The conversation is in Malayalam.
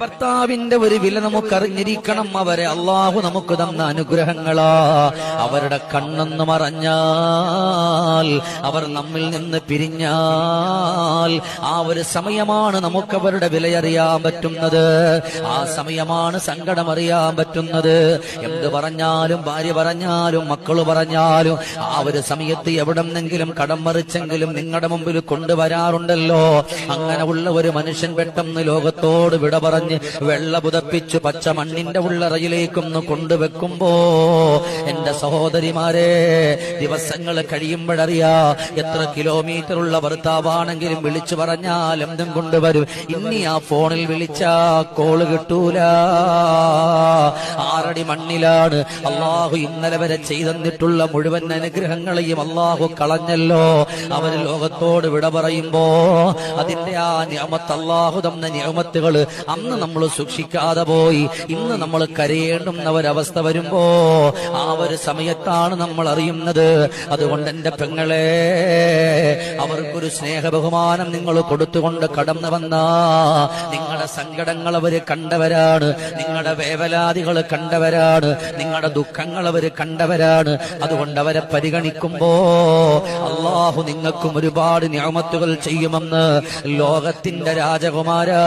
ഭർത്താവിന്റെ ഒരു വില നമുക്കറിഞ്ഞിരിക്കണം. അവരെ അള്ളാഹു നമുക്ക് തന്ന അനുഗ്രഹങ്ങളാ. അവരുടെ കണ്ണെന്ന് മറഞ്ഞാൽ, അവർ നമ്മിൽ നിന്ന് പിരിഞ്ഞാൽ, ആ ഒരു സമയമാണ് നമുക്ക് അവരുടെ വിലയറിയാൻ പറ്റുന്നത്. ആ സമയമാണ് സങ്കടം അറിയാൻ പറ്റുന്നത്. എന്ത് പറഞ്ഞാലും, ഭാര്യ പറഞ്ഞാലും, മക്കള് പറഞ്ഞാലും, ആ ഒരു സമയത്ത് എവിടെന്നെങ്കിലും കടം മറിച്ചെങ്കിലും നിങ്ങളുടെ മുമ്പിൽ കൊണ്ടുവരാറുണ്ടല്ലോ. അങ്ങനെ ഉള്ള ഒരു മനുഷ്യൻ പെട്ടെന്ന് ലോകത്തോട് വിട പറഞ്ഞ് വെള്ള പുതപ്പിച്ചു പച്ച മണ്ണിന്റെ ഉള്ളറയിലേക്കൊന്ന് കൊണ്ടുവെക്കുമ്പോ, എന്റെ സഹോദരിമാരെ, ദിവസങ്ങൾ കഴിയുമ്പോഴറിയാ എത്ര കിലോമീറ്റർ ഉള്ള ഭർത്താവാണെങ്കിലും വിളിച്ചു പറഞ്ഞാൽ എന്തും കൊണ്ടുവരും. ഇനി ആ ഫോണിൽ വിളിച്ചാ കോള് കിട്ടൂല. 6 അടി മണ്ണിലാണ്. അള്ളാഹു ഇന്നലെ വരെ ചെയ്തെന്നിട്ടുള്ള മുഴുവൻ അനുഗ്രഹങ്ങളെയും അള്ളാഹു കളഞ്ഞല്ലോ. അവര് ലോകത്തോട് വിട പറയുമ്പോ അതിന്റെ ആ നിഅമത്ത്, അള്ളാഹു തന്ന നിഅമത്തുകൾ അന്ന് നമ്മൾ സൂക്ഷിക്കാതെ പോയി. ഇന്ന് നമ്മൾ കരയേണ്ടുന്ന ഒരവസ്ഥ വരുമ്പോ ആ ഒരു സമയത്താണ് നമ്മൾ അറിയുന്നത്. അതുകൊണ്ട് എന്റെ പെങ്ങളെ, അവർക്കൊരു സ്നേഹ ബഹുമാനം നിങ്ങൾ കൊടുത്തുകൊണ്ട് കടന്നു വന്ന നിങ്ങളുടെ സങ്കടങ്ങൾ അവര് കണ്ടവരാണ്, നിങ്ങളുടെ വേവലാതികൾ കണ്ടവരാണ്, നിങ്ങളുടെ ദുഃഖങ്ങൾ അവര് കണ്ടവരാണ്. അതുകൊണ്ട് അവരെ പരിഗണിക്കുമ്പോ അള്ളാഹു നിങ്ങൾക്കും ഒരുപാട് നിഅമത്തുകൾ ചെയ്യുമെന്ന് ലോകത്തിന്റെ രാജകുമാരാ